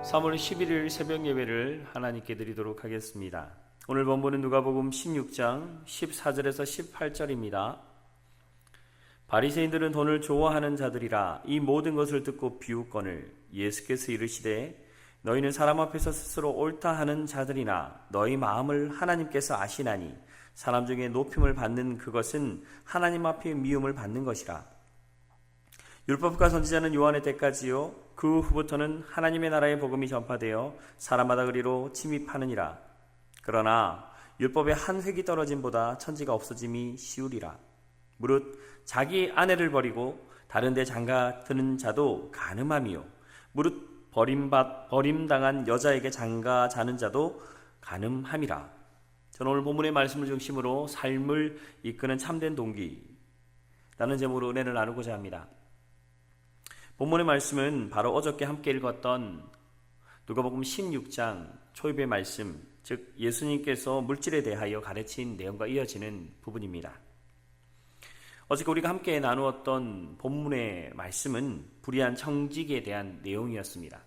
3월 11일 새벽 예배를 하나님께 드리도록 하겠습니다. 오늘 본문은 누가복음 16장 14절에서 18절입니다. 바리새인들은 돈을 좋아하는 자들이라 이 모든 것을 듣고 비웃거늘 예수께서 이르시되 너희는 사람 앞에서 스스로 옳다 하는 자들이나 너희 마음을 하나님께서 아시나니 사람 중에 높임을 받는 그것은 하나님 앞에 미움을 받는 것이라. 율법과 선지자는 요한의 때까지요 그 후부터는 하나님의 나라의 복음이 전파되어 사람마다 그리로 침입하느니라. 그러나 율법의 한 획이 떨어짐보다 천지가 없어짐이 쉬우리라. 무릇 자기 아내를 버리고 다른 데 장가 드는 자도 간음함이요 무릇 버림당한 여자에게 장가 자는 자도 간음함이라. 저는 오늘 본문의 말씀을 중심으로 삶을 이끄는 참된 동기라는 제목으로 은혜를 나누고자 합니다. 본문의 말씀은 바로 어저께 함께 읽었던 누가복음 16장 초입의 말씀, 즉 예수님께서 물질에 대하여 가르친 내용과 이어지는 부분입니다. 어저께 우리가 함께 나누었던 본문의 말씀은 불의한 청지기에 대한 내용이었습니다.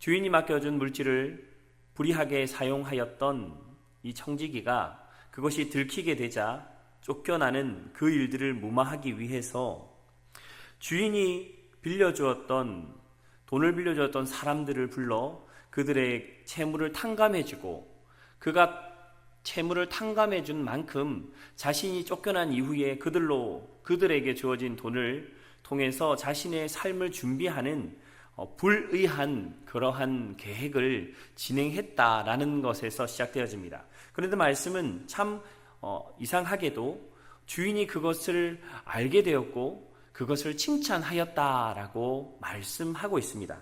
주인이 맡겨준 물질을 불의하게 사용하였던 이 청지기가 그것이 들키게 되자 쫓겨나는 그 일들을 무마하기 위해서 주인이 돈을 빌려주었던 사람들을 불러 그들의 채무를 탕감해주고 그가 채무를 탕감해준 만큼 자신이 쫓겨난 이후에 그들에게 주어진 돈을 통해서 자신의 삶을 준비하는 불의한 그러한 계획을 진행했다라는 것에서 시작되어집니다. 그런데 말씀은 참 이상하게도 주인이 그것을 알게 되었고 그것을 칭찬하였다라고 말씀하고 있습니다.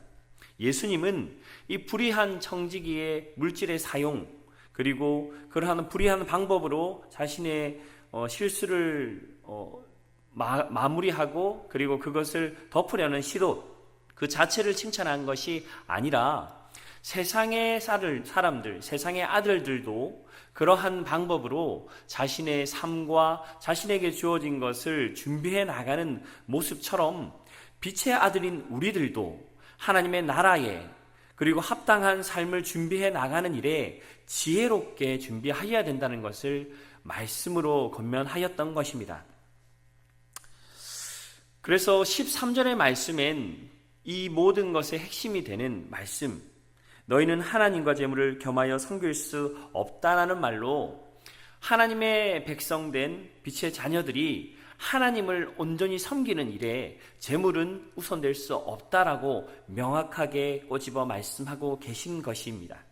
예수님은 이 불의한 청지기의 물질의 사용 그리고 그러한 불의한 방법으로 자신의 실수를 마무리하고 그리고 그것을 덮으려는 시도 그 자체를 칭찬한 것이 아니라 세상의 사람들, 세상의 아들들도 그러한 방법으로 자신의 삶과 자신에게 주어진 것을 준비해 나가는 모습처럼 빛의 아들인 우리들도 하나님의 나라에 그리고 합당한 삶을 준비해 나가는 일에 지혜롭게 준비하여야 된다는 것을 말씀으로 권면하였던 것입니다. 그래서 13절의 말씀엔 이 모든 것의 핵심이 되는 말씀, 너희는 하나님과 재물을 겸하여 섬길 수 없다라는 말로 하나님의 백성된 빛의 자녀들이 하나님을 온전히 섬기는 일에 재물은 우선될 수 없다라고 명확하게 꼬집어 말씀하고 계신 것입니다.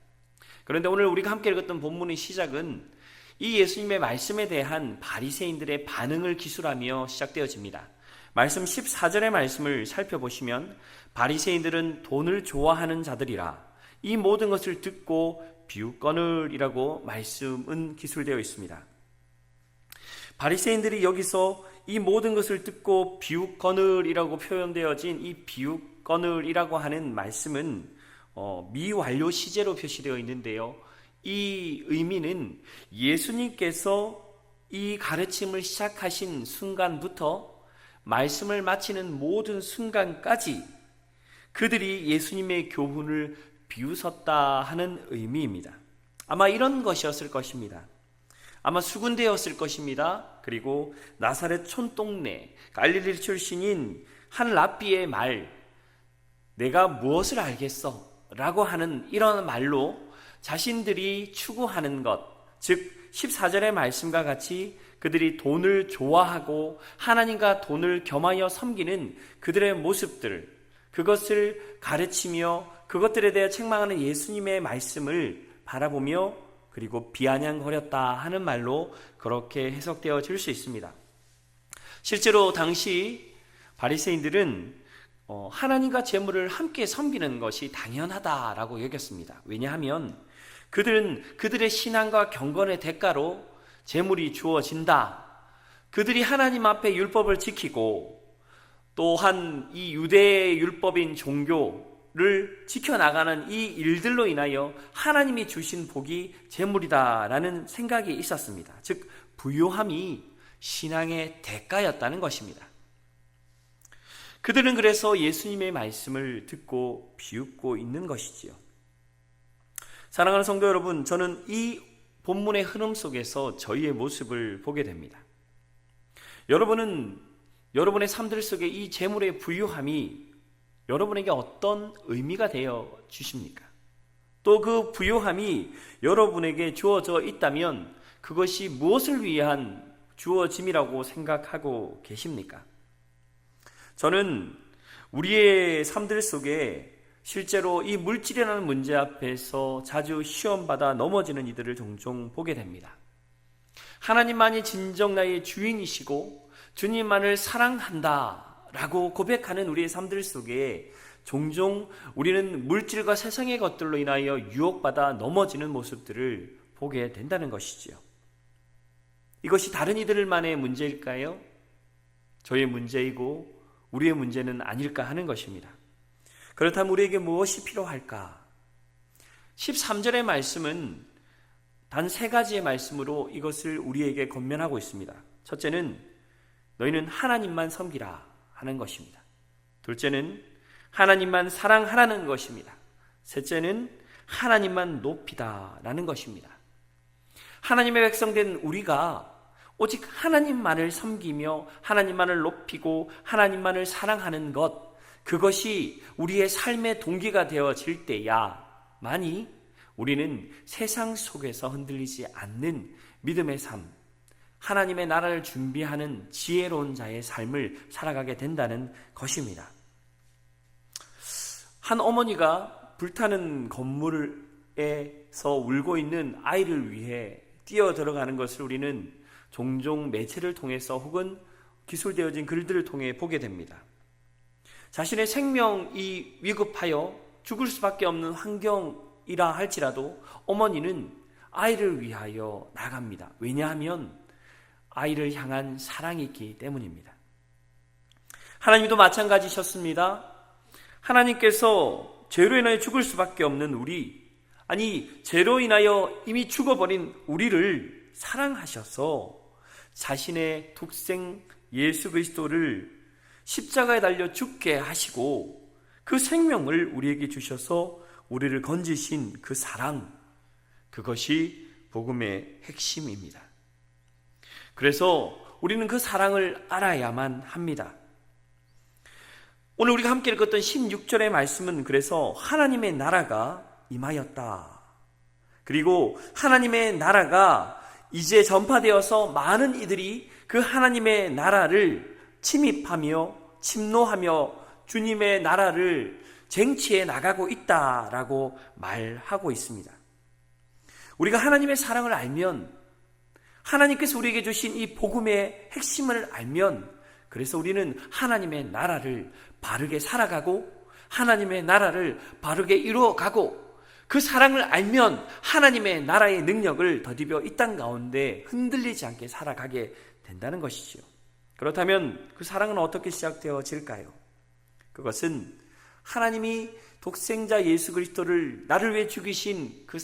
그런데 오늘 우리가 함께 읽었던 본문의 시작은 이 예수님의 말씀에 대한 바리새인들의 반응을 기술하며 시작되어집니다. 말씀 14절의 말씀을 살펴보시면 바리새인들은 돈을 좋아하는 자들이라 이 모든 것을 듣고 비웃거늘이라고 말씀은 기술되어 있습니다. 바리새인들이 여기서 이 모든 것을 듣고 비웃거늘이라고 표현되어진 이 비웃거늘이라고 하는 말씀은 미완료 시제로 표시되어 있는데요. 이 의미는 예수님께서 이 가르침을 시작하신 순간부터 말씀을 마치는 모든 순간까지 그들이 예수님의 교훈을 비웃었다 하는 의미입니다. 아마 이런 것이었을 것입니다. 아마 수군대였을 것입니다. 그리고 나사렛 촌동네 갈릴리 출신인 한 랍비의 말, 내가 무엇을 알겠어? 라고 하는 이런 말로 자신들이 추구하는 것, 즉 14절의 말씀과 같이 그들이 돈을 좋아하고 하나님과 돈을 겸하여 섬기는 그들의 모습들, 그것을 가르치며 그것들에 대해 책망하는 예수님의 말씀을 바라보며 그리고 비아냥거렸다 하는 말로 그렇게 해석되어질 수 있습니다. 실제로 당시 바리새인들은 하나님과 재물을 함께 섬기는 것이 당연하다라고 여겼습니다. 왜냐하면 그들은 그들의 신앙과 경건의 대가로 재물이 주어진다. 그들이 하나님 앞에 율법을 지키고 또한 이 유대의 율법인 종교를 지켜나가는 이 일들로 인하여 하나님이 주신 복이 재물이다라는 생각이 있었습니다. 즉 부요함이 신앙의 대가였다는 것입니다. 그들은 그래서 예수님의 말씀을 듣고 비웃고 있는 것이지요. 사랑하는 성도 여러분, 저는 이 본문의 흐름 속에서 저희의 모습을 보게 됩니다. 여러분은 여러분의 삶들 속에 이 재물의 부유함이 여러분에게 어떤 의미가 되어 주십니까? 또 그 부유함이 여러분에게 주어져 있다면 그것이 무엇을 위한 주어짐이라고 생각하고 계십니까? 저는 우리의 삶들 속에 실제로 이 물질이라는 문제 앞에서 자주 시험받아 넘어지는 이들을 종종 보게 됩니다. 하나님만이 진정 나의 주인이시고 주님만을 사랑한다 라고 고백하는 우리의 삶들 속에 종종 우리는 물질과 세상의 것들로 인하여 유혹받아 넘어지는 모습들을 보게 된다는 것이지요. 이것이 다른 이들만의 문제일까요? 저의 문제이고 우리의 문제는 아닐까 하는 것입니다. 그렇다면 우리에게 무엇이 필요할까? 13절의 말씀은 단 3가지의 말씀으로 이것을 우리에게 권면하고 있습니다. 첫째는 너희는 하나님만 섬기라 하는 것입니다. 둘째는 하나님만 사랑하라는 것입니다. 셋째는 하나님만 높이다 라는 것입니다. 하나님의 백성된 우리가 오직 하나님만을 섬기며 하나님만을 높이고 하나님만을 사랑하는 것, 그것이 우리의 삶의 동기가 되어질 때야만이 우리는 세상 속에서 흔들리지 않는 믿음의 삶, 하나님의 나라를 준비하는 지혜로운 자의 삶을 살아가게 된다는 것입니다. 한 어머니가 불타는 건물에서 울고 있는 아이를 위해 뛰어 들어가는 것을 우리는 종종 매체를 통해서 혹은 기술되어진 글들을 통해 보게 됩니다. 자신의 생명이 위급하여 죽을 수밖에 없는 환경이라 할지라도 어머니는 아이를 위하여 나갑니다. 왜냐하면 아이를 향한 사랑이 있기 때문입니다. 하나님도 마찬가지셨습니다. 하나님께서 죄로 인하여 죽을 수밖에 없는 우리, 죄로 인하여 이미 죽어버린 우리를 사랑하셔서 자신의 독생 예수 그리스도를 십자가에 달려 죽게 하시고 그 생명을 우리에게 주셔서 우리를 건지신 그 사랑, 그것이 복음의 핵심입니다. 그래서 우리는 그 사랑을 알아야만 합니다. 오늘 우리가 함께 읽었던 16절의 말씀은 그래서 하나님의 나라가 임하였다. 그리고 하나님의 나라가 이제 전파되어서 많은 이들이 그 하나님의 나라를 침입하며 침노하며 주님의 나라를 쟁취해 나가고 있다라고 말하고 있습니다. 우리가 하나님의 사랑을 알면, 하나님께서 우리에게 주신 이 복음의 핵심을 알면, 그래서 우리는 하나님의 나라를 바르게 살아가고 하나님의 나라를 바르게 이루어가고, 그 사랑을 알면 하나님의 나라의 능력을 더디벼 이 땅 가운데 흔들리지 않게 살아가게 된다는 것이지요. 그렇다면 그 사랑은 어떻게 시작되어질까요? 그것은 하나님이 독생자 예수 그리스도를 나를 위해 죽이신 그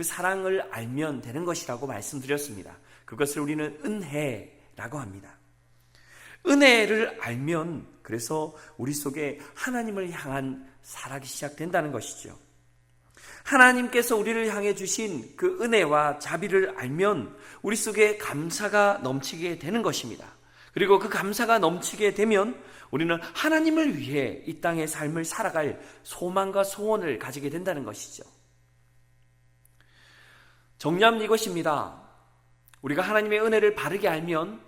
사랑을 알면 되는 것이라고 말씀드렸습니다. 그것을 우리는 은혜라고 합니다. 은혜를 알면 그래서 우리 속에 하나님을 향한 사랑이 시작된다는 것이죠. 하나님께서 우리를 향해 주신 그 은혜와 자비를 알면 우리 속에 감사가 넘치게 되는 것입니다. 그리고 그 감사가 넘치게 되면 우리는 하나님을 위해 이 땅의 삶을 살아갈 소망과 소원을 가지게 된다는 것이죠. 정리하면 이것입니다. 우리가 하나님의 은혜를 바르게 알면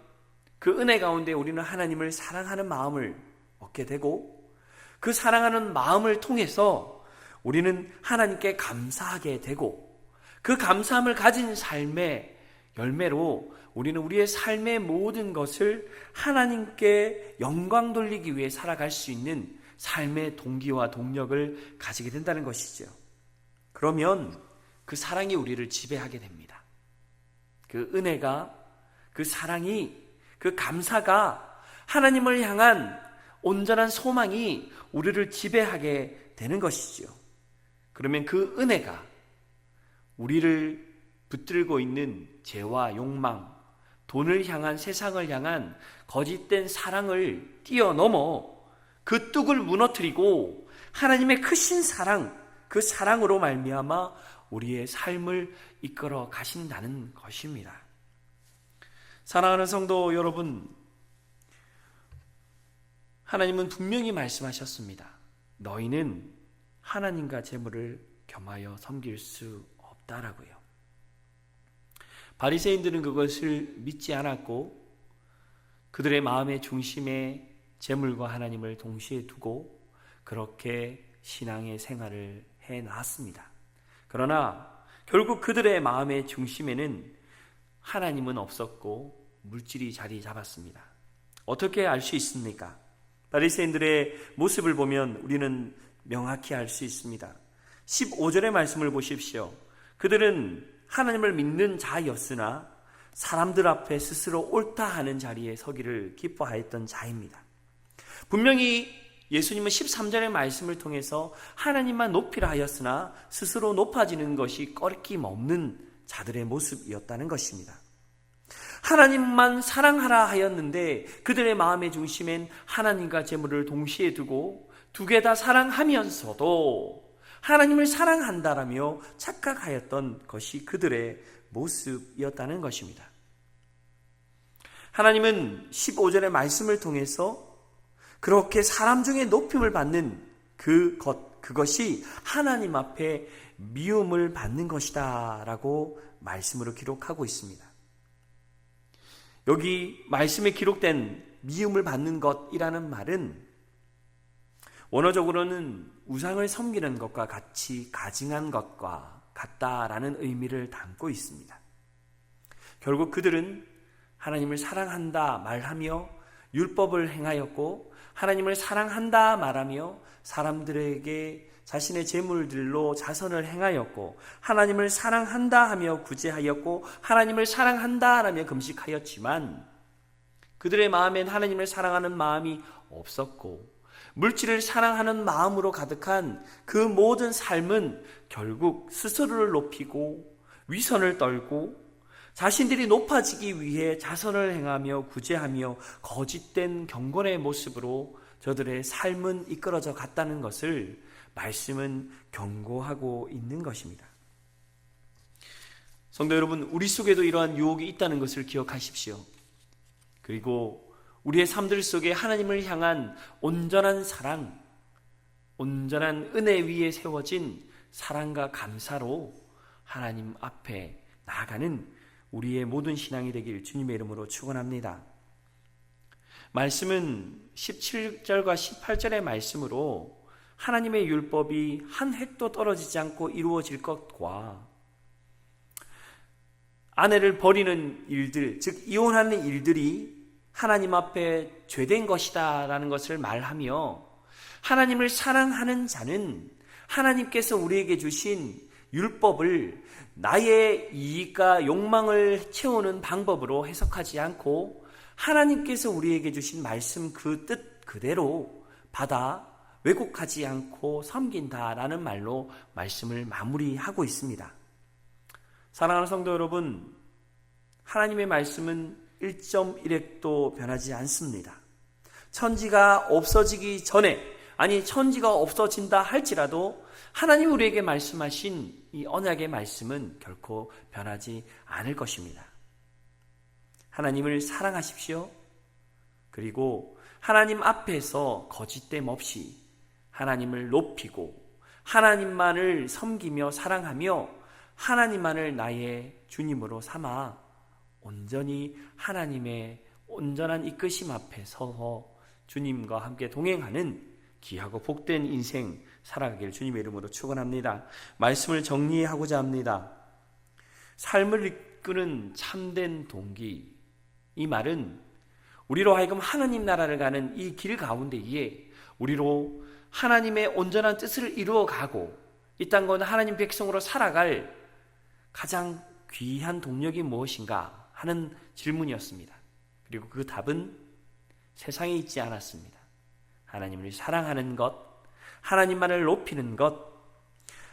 그 은혜 가운데 우리는 하나님을 사랑하는 마음을 얻게 되고, 그 사랑하는 마음을 통해서 우리는 하나님께 감사하게 되고, 그 감사함을 가진 삶의 열매로 우리는 우리의 삶의 모든 것을 하나님께 영광 돌리기 위해 살아갈 수 있는 삶의 동기와 동력을 가지게 된다는 것이죠. 그러면 그 사랑이 우리를 지배하게 됩니다. 그 은혜가, 그 사랑이, 그 감사가, 하나님을 향한 온전한 소망이 우리를 지배하게 되는 것이죠. 그러면 그 은혜가 우리를 붙들고 있는 죄와 욕망, 돈을 향한, 세상을 향한 거짓된 사랑을 뛰어넘어 그 뚝을 무너뜨리고 하나님의 크신 사랑, 그 사랑으로 말미암아 우리의 삶을 이끌어 가신다는 것입니다. 사랑하는 성도 여러분, 하나님은 분명히 말씀하셨습니다. 너희는 하나님과 재물을 겸하여 섬길 수 없다라고요. 바리새인들은 그것을 믿지 않았고 그들의 마음의 중심에 재물과 하나님을 동시에 두고 그렇게 신앙의 생활을 해나왔습니다. 그러나 결국 그들의 마음의 중심에는 하나님은 없었고 물질이 자리 잡았습니다. 어떻게 알 수 있습니까? 바리새인들의 모습을 보면 우리는 명확히 알 수 있습니다. 15절의 말씀을 보십시오. 그들은 하나님을 믿는 자였으나 사람들 앞에 스스로 옳다 하는 자리에 서기를 기뻐하였던 자입니다. 분명히 예수님은 13절의 말씀을 통해서 하나님만 높이라 하였으나 스스로 높아지는 것이 꺼리낌 없는 자들의 모습이었다는 것입니다. 하나님만 사랑하라 하였는데 그들의 마음의 중심엔 하나님과 재물을 동시에 두고 두 개 다 사랑하면서도 하나님을 사랑한다라며 착각하였던 것이 그들의 모습이었다는 것입니다. 하나님은 15절의 말씀을 통해서 그렇게 사람 중에 높임을 받는 그것이 하나님 앞에 미움을 받는 것이다 라고 말씀으로 기록하고 있습니다. 여기 말씀에 기록된 미움을 받는 것이라는 말은 원어적으로는 우상을 섬기는 것과 같이 가증한 것과 같다라는 의미를 담고 있습니다. 결국 그들은 하나님을 사랑한다 말하며 율법을 행하였고 하나님을 사랑한다 말하며 사람들에게 자신의 재물들로 자선을 행하였고 하나님을 사랑한다 하며 구제하였고 하나님을 사랑한다 하며 금식하였지만 그들의 마음엔 하나님을 사랑하는 마음이 없었고 물질을 사랑하는 마음으로 가득한 그 모든 삶은 결국 스스로를 높이고 위선을 떨고 자신들이 높아지기 위해 자선을 행하며 구제하며 거짓된 경건의 모습으로 저들의 삶은 이끌어져 갔다는 것을 말씀은 경고하고 있는 것입니다. 성도 여러분, 우리 속에도 이러한 유혹이 있다는 것을 기억하십시오. 그리고 우리의 삶들 속에 하나님을 향한 온전한 사랑, 온전한 은혜 위에 세워진 사랑과 감사로 하나님 앞에 나아가는 우리의 모든 신앙이 되길 주님의 이름으로 축원합니다. 말씀은 17절과 18절의 말씀으로 하나님의 율법이 한 획도 떨어지지 않고 이루어질 것과 아내를 버리는 일들, 즉 이혼하는 일들이 하나님 앞에 죄된 것이다 라는 것을 말하며 하나님을 사랑하는 자는 하나님께서 우리에게 주신 율법을 나의 이익과 욕망을 채우는 방법으로 해석하지 않고 하나님께서 우리에게 주신 말씀 그 뜻 그대로 받아 왜곡하지 않고 섬긴다라는 말로 말씀을 마무리하고 있습니다. 사랑하는 성도 여러분, 하나님의 말씀은 1.1획도 변하지 않습니다. 천지가 없어지기 전에, 아니 천지가 없어진다 할지라도 하나님 우리에게 말씀하신 이 언약의 말씀은 결코 변하지 않을 것입니다. 하나님을 사랑하십시오. 그리고 하나님 앞에서 거짓됨 없이 하나님을 높이고 하나님만을 섬기며 사랑하며 하나님만을 나의 주님으로 삼아 온전히 하나님의 온전한 이끄심 앞에 서서 주님과 함께 동행하는 귀하고 복된 인생 살아가길 주님의 이름으로 축원합니다. 말씀을 정리하고자 합니다. 삶을 이끄는 참된 동기, 이 말은 우리로 하여금 하나님 나라를 가는 이 길 가운데에 우리로 하나님의 온전한 뜻을 이루어가고 이 땅과 하나님 백성으로 살아갈 가장 귀한 동력이 무엇인가 하는 질문이었습니다. 그리고 그 답은 세상에 있지 않았습니다. 하나님을 사랑하는 것, 하나님만을 높이는 것,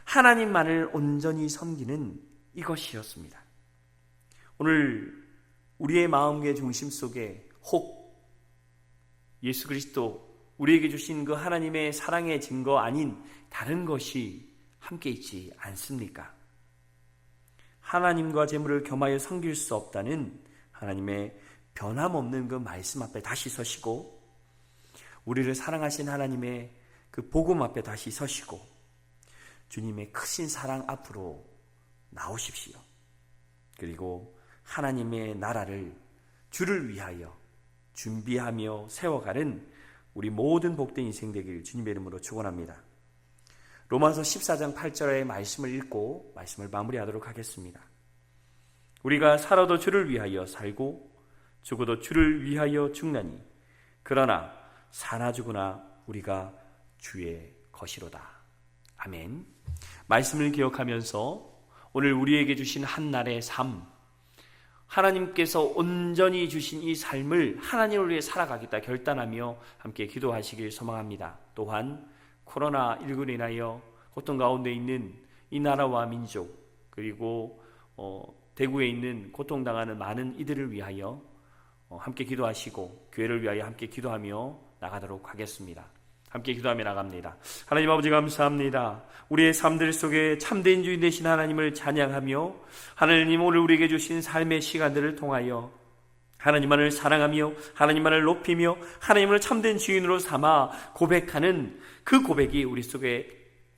하나님만을 온전히 섬기는 이것이었습니다. 오늘 우리의 마음의 중심 속에 혹 예수 그리스도 우리에게 주신 그 하나님의 사랑의 증거 아닌 다른 것이 함께 있지 않습니까? 하나님과 재물을 겸하여 섬길 수 없다는 하나님의 변함없는 그 말씀 앞에 다시 서시고, 우리를 사랑하신 하나님의 그 복음 앞에 다시 서시고, 주님의 크신 사랑 앞으로 나오십시오. 그리고 하나님의 나라를, 주를 위하여 준비하며 세워가는 우리 모든 복된 인생 되길 주님의 이름으로 축원합니다. 로마서 14장 8절의 말씀을 읽고 말씀을 마무리하도록 하겠습니다. 우리가 살아도 주를 위하여 살고 죽어도 주를 위하여 죽나니 그러나 사나 죽으나 우리가 주의 것이로다. 아멘. 말씀을 기억하면서 오늘 우리에게 주신 한날의 삶, 하나님께서 온전히 주신 이 삶을 하나님을 위해 살아가겠다 결단하며 함께 기도하시길 소망합니다. 또한 코로나19로 인하여 고통 가운데 있는 이 나라와 민족, 그리고 대구에 있는 고통당하는 많은 이들을 위하여 함께 기도하시고 교회를 위하여 함께 기도하며 나가도록 하겠습니다. 함께 기도하며 나갑니다. 하나님 아버지 감사합니다. 우리의 삶들 속에 참된 주인 되신 하나님을 찬양하며 하나님 오늘 우리에게 주신 삶의 시간들을 통하여 하나님만을 사랑하며 하나님만을 높이며 하나님을 참된 주인으로 삼아 고백하는 그 고백이 우리 속에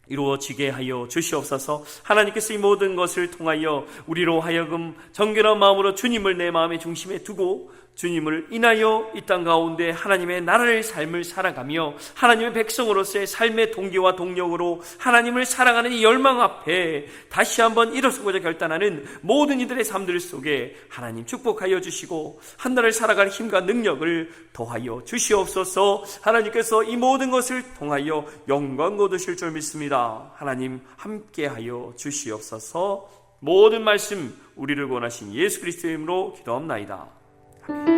이루어지게 하여 주시옵소서. 하나님께서 이 모든 것을 통하여 우리로 하여금 정결한 마음으로 주님을 내 마음의 중심에 두고 주님을 인하여 이 땅 가운데 하나님의 나라의 삶을 살아가며 하나님의 백성으로서의 삶의 동기와 동력으로 하나님을 사랑하는 이 열망 앞에 다시 한번 일어서고자 결단하는 모든 이들의 삶들 속에 하나님 축복하여 주시고 한 날을 살아갈 힘과 능력을 더하여 주시옵소서. 하나님께서 이 모든 것을 통하여 영광 거두실 줄 믿습니다. 하나님 함께하여 주시옵소서. 모든 말씀 우리를 원하신 예수 그리스도의 이름으로 기도합나이다. 아멘.